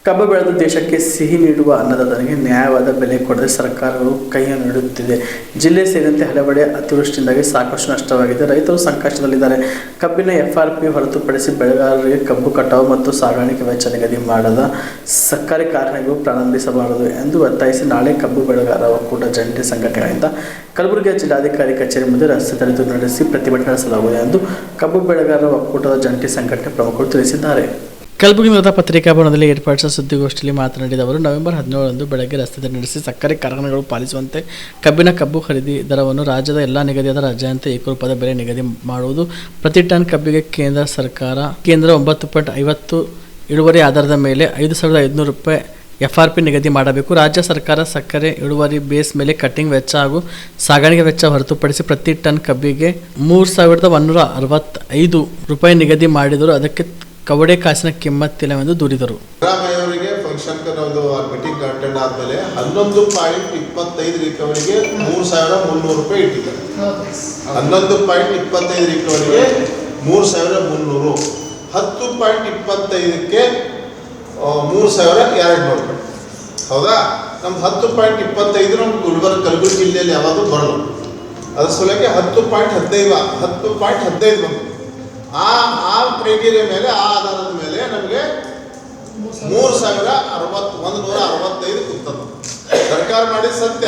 ಕಬ್ಬು ಬೆಳೆದು ದೇಶಕ್ಕೆ ಸಿಹಿ ನೀಡುವ ಅನ್ನದಾತನಿಗೆ ನ್ಯಾಯವಾದ ಬೆಲೆ ಕೊಡದೆ ಸರ್ಕಾರಗಳು ಕೈಯನ್ನು ನೀಡುತ್ತಿದೆ. ಜಿಲ್ಲೆ ಸೇರಿದಂತೆ ಹಲವೆಡೆ ಅತಿವೃಷ್ಟಿಯಿಂದಾಗಿ ಸಾಕಷ್ಟು ನಷ್ಟವಾಗಿದೆ. ರೈತರು ಸಂಕಷ್ಟದಲ್ಲಿದ್ದಾರೆ. ಕಬ್ಬಿನ ಎಫ್ಆರ್ಪಿ ಹೊರತುಪಡಿಸಿ ಬೆಳೆಗಾರರಿಗೆ ಕಬ್ಬು ಕಟಾವು ಮತ್ತು ಸಾಗಾಣಿಕೆ ವೆಚ್ಚ ನಿಗದಿ ಮಾಡದ ಸಕ್ಕರೆ ಕಾರ್ಖಾನೆಗಳು ಪ್ರಾರಂಭಿಸಬಾರದು ಎಂದು ಒತ್ತಾಯಿಸಿ ನಾಳೆ ಕಬ್ಬು ಬೆಳೆಗಾರರ ಒಕ್ಕೂಟ ಜಂಟಿ ಸಂಘಟನೆಗಳಿಂದ ಕಲಬುರಗಿಯ ಜಿಲ್ಲಾಧಿಕಾರಿ ಕಚೇರಿ ಮುಂದೆ ರಸ್ತೆ ತಡೆದು ನಡೆಸಿ ಪ್ರತಿಭಟನೆ ನಡೆಸಲಾಗುವುದು ಎಂದು ಕಬ್ಬು ಬೆಳೆಗಾರರ ಒಕ್ಕೂಟದ ಜಂಟಿ ಸಂಘಟನೆ ಪ್ರಮುಖರು ತಿಳಿಸಿದ್ದಾರೆ. ಕಲಬುರಗಿ ನಗರದ ಪತ್ರಿಕಾ ಭವನದಲ್ಲಿ ಏರ್ಪಡಿಸಿದ ಸುದ್ದಿಗೋಷ್ಠಿಯಲ್ಲಿ ಮಾತನಾಡಿದ ಅವರು, ನವೆಂಬರ್ 17ರಂದು ಬೆಳಗ್ಗೆ ರಸ್ತೆ ತಡೆ ನಡೆಸಿ ಸಕ್ಕರೆ ಕಾರ್ಖಾನೆಗಳು ಪಾಲಿಸುವಂತೆ ಕಬ್ಬು ಖರೀದಿ ದರವನ್ನು ರಾಜ್ಯದ ಎಲ್ಲ ನಿಗದಿಯಾದ ರಾಜ್ಯಾಂತ ಏಕರೂಪದ ಬೆಲೆ ನಿಗದಿ ಮಾಡುವುದು, ಪ್ರತಿ ಟನ್ ಕಬ್ಬಿಗೆ ಕೇಂದ್ರ 9.50 ಇಳುವರಿ ಆಧಾರದ ಮೇಲೆ 5,500 ರೂಪಾಯಿ ಎಫ್ಆರ್ಪಿ ನಿಗದಿ ಮಾಡಬೇಕು. ರಾಜ್ಯ ಸರ್ಕಾರ ಸಕ್ಕರೆ ಇಳುವರಿ ಬೇಸ್ ಮೇಲೆ ಕಟ್ಟಿಂಗ್ ವೆಚ್ಚ ಹಾಗೂ ಸಾಗಾಣಿಕೆ ವೆಚ್ಚ ಹೊರತುಪಡಿಸಿ ಪ್ರತಿ ಟನ್ ಕಬ್ಬಿಗೆ 3,165 ರೂಪಾಯಿ ನಿಗದಿ ಮಾಡಿದರೂ ಅದಕ್ಕೆ ಕವಡೆ ಕಾಸಿನ ಕಿಮ್ಮತ್ತಿಲ್ಲವೆಂದು ದೂರಿದರು. ಸಿದ್ದರಾಮಯ್ಯವರಿಗೆ ಫಂಕ್ಷನ್ ಮೀಟಿಂಗ್ ಅಟೆಂಡ್ ಆದಮೇಲೆ 11.25 ರಿಕವರಿಗೆ 3,300 ರೂಪಾಯಿ ಇಟ್ಟಿದ್ದಾರೆ. 11.25 ರಿಕವರಿಗೆ 3,300, 10.25ಕ್ಕೆ 3,200 ರೂಪಾಯಿ. ಹೌದಾ? ನಮ್ದು 10.25 ನಮ್ಮ ಕಲಬುರಗಿ ಜಿಲ್ಲೆಯಲ್ಲಿ ಯಾವುದು ಬರಲ್ಲ. ಅದ್ರ ಸಲುವಾಗಿ 10.15 ಬಂತು. ಆ ಕ್ರೈಟೀರಿಯಾ ಮೇಲೆ, ಆ ಆಧಾರದ ಮೇಲೆ ನಮಗೆ 3,165 ಕೂತದ್ದು ಸರ್ಕಾರ ಮಾಡಿದ ಸತ್ಯ.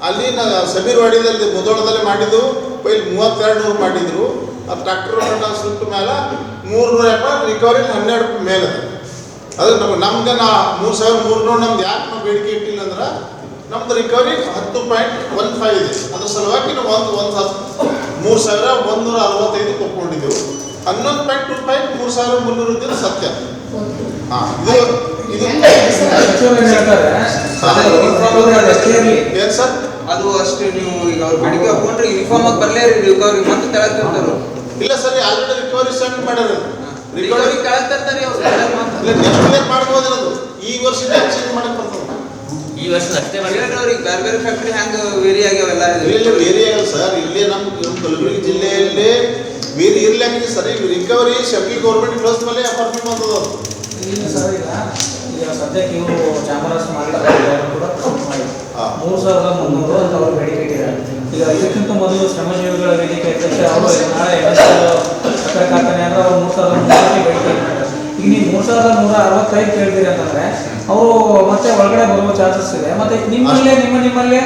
ಅಲ್ಲಿ ಸಮೀರ್ವಾಡಿದಲ್ಲಿ ಮುದೋಳದಲ್ಲಿ ಮಾಡಿದ್ದು ಪೈಲ್ 3200 ಮಾಡಿದ್ರು. ಆ ಟ್ರ್ಯಾಕ್ಟರ್ ಸುಟ್ಟ ಮೇಲೆ 300 ರಿಕವರಿ 12 ಮೇಲೆ ಅದು ನಮ್ಗೆ 3,300 ನಮ್ದು ಯಾಕೆ ನಾವು ಬೇಡಿಕೆ ಇಟ್ಟಿಲ್ಲ ಅಂದ್ರೆ ನಮ್ದು ರಿಕವರಿ 10.15 ಇದೆ. ಅದ್ರ ಸಲುವಾಗಿ ನಾವು 3,165 ಕೊಟ್ಕೊಂಡಿದ್ದೆವು. 11.25 3,300 ಇದ್ದಿದ್ದು ಸತ್ಯ. ಏನು ಸರ್ ಅದು ಅಷ್ಟು ನೀವು ಈಗ ಅವ್ರು ಬೇಡಿಕೆ ಹಾಕೊಂಡ್ರೆ ಯೂನಿಫಾರ್ಮ್ ಆಗಿ ಬರಲೇ ರಿಕವರಿ ಮತ್ತೆ ತೆಳಗ್ ತರ್ತಾರೆ. ಇಲ್ಲ ಸರ್, ಆಲ್ರೆಡಿ ರಿಕವರಿ ಸ್ಟಾರ್ಟ್ ಮಾಡ್ಯಾರ. ರಿಕವರಿ ತೆಳಗ್ ತರ್ತಾರೆ ಅವ್ರು. ನೆಕ್ಸ್ಟ್ ಇಯರ್ ಮಾಡ್ಬೋದಿರೋದು. ಈ ವರ್ಷದ ಎಕ್ಸ್ಚೇಂಜ್ ಮಾಡಕ್ ಬರ್ತದೆ. ಈ ವರ್ಷ ಅಷ್ಟೇ ಮಾಡಿದ್ರೆ ಅವ್ರಿಗೆ ಬೇರೆ ಬೇರೆ ಫ್ಯಾಕ್ಟ್ರಿ ಹ್ಯಾಂಗ ವೇರಿ ಆಗ್ಯಾವೆಲ್ಲ. ಇಲ್ಲಿ ವೇರಿ ಆಗಲ್ಲ ಸರ್. ಇಲ್ಲಿ ನಮ್ಮ ಕಲಬುರಗಿ ಜಿಲ್ಲೆಯಲ್ಲಿ ವೇರಿ ಇರ್ಲಾಕಿದೆ ಸರ್. ಈಗ ರಿಕವರಿ ಸೆಂಟ್ರಲ್ ಗೌರ್ಮೆಂಟ್ ಕ್ಲೋಸ್ ಮೇಲೆ ಎಫ್ಆರ್ಪಿ ಬಂದದ. ಇಲ್ಲ ಸರ್, ಈಗ ಸದ್ಯಕ್ಕೆ ಇವರು ಚಾಮರಾಜ ಮಾಡ್ತಾರೆ ಕೂಡ 3,300 ಅಂತ ಅವರು ಬೇಡಿಕೆ ಇಟ್ಟಿದ್ದಾರೆ. ಈಗ ಇದಕ್ಕಿಂತ ಮೊದಲು ಶ್ರಮಜೀವಿಗಳ ವೇದಿಕೆ ಅಧ್ಯಕ್ಷ ಅವರು ನಾಳೆ ಸಕ್ಕರೆ ಕಾರ್ಖಾನೆ ಅಂದ್ರೆ ಅವರು 3,300 ಬೇಡಿಕೆ ಇಟ್ಟಿದ್ದಾರೆ. ಈಗ ನೀವು 3,165 ಕೇಳ್ತೀರಿ ಅಂತಂದ್ರೆ ಅವರು ಮತ್ತೆ ಒಳಗಡೆ ಬರುವ ಚಾನ್ಸಸ್ ಇದೆ. ಮತ್ತೆ ನಿಮ್ಮಲ್ಲೇ 3,100 ಕೇಳ್ತಾರೆ.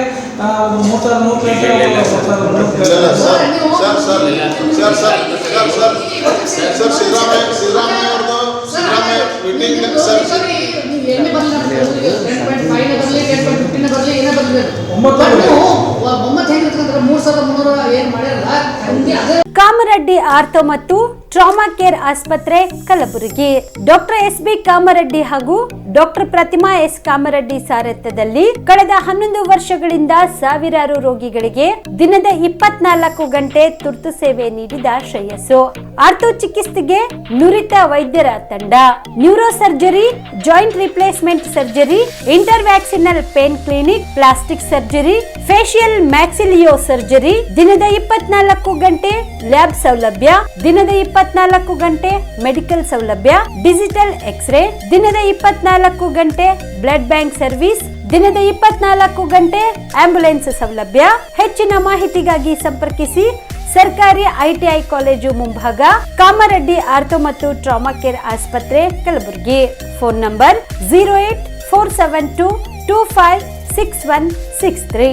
ಕಾಮರೆಡ್ಡಿ ಆರ್ಥೋ ಮತ್ತು ಟ್ರಾಮಾ ಕೇರ್ ಆಸ್ಪತ್ರೆ ಕಲಬುರಗಿ. Doctor S B. ಕಾಮರೆಡ್ಡಿ ಹಾಗೂ ಡಾಕ್ಟರ್ ಪ್ರತಿಮಾ ಎಸ್. ಕಾಮರೆಡ್ಡಿ ಸಾರಥ್ಯದಲ್ಲಿ ಕಳೆದ 11 ವರ್ಷಗಳಿಂದ ಸಾವಿರಾರು ರೋಗಿಗಳಿಗೆ ದಿನದ 24 ಗಂಟೆ ತುರ್ತು ಸೇವೆ ನೀಡಿದ ಶ್ರೇಯಸ್ಸು. ಆರ್ಥೋ ಚಿಕಿತ್ಸೆಗೆ ನುರಿತ ವೈದ್ಯರ ತಂಡ, neuro surgery, joint replacement surgery, interventional pain clinic, plastic surgery, facial maxillo surgery, ದಿನದ 24 ಗಂಟೆ ಲ್ಯಾಬ್ ಸೌಲಭ್ಯ, ದಿನದ 24 ಗಂಟೆ ಮೆಡಿಕಲ್ ಸೌಲಭ್ಯ, ಡಿಜಿಟಲ್ ಎಕ್ಸ್ರೇ, ದಿನದ 24 ಗಂಟೆ ಬ್ಲಡ್ ಬ್ಯಾಂಕ್ ಸರ್ವಿಸ್, ದಿನದ 24 ಗಂಟೆ ಆಂಬ್ಯುಲೆನ್ಸ್ ಸೌಲಭ್ಯ. ಹೆಚ್ಚಿನ ಮಾಹಿತಿಗಾಗಿ ಸಂಪರ್ಕಿಸಿ ಸರ್ಕಾರಿ ಐಟಿಐ ಕಾಲೇಜು ಮುಂಭಾಗ, ಕಾಮರೆಡ್ಡಿ ಆರ್ಥೋ ಮತ್ತು ಟ್ರಾಮಾ ಕೇರ್ ಆಸ್ಪತ್ರೆ ಕಲಬುರಗಿ. Phone number 084722566163.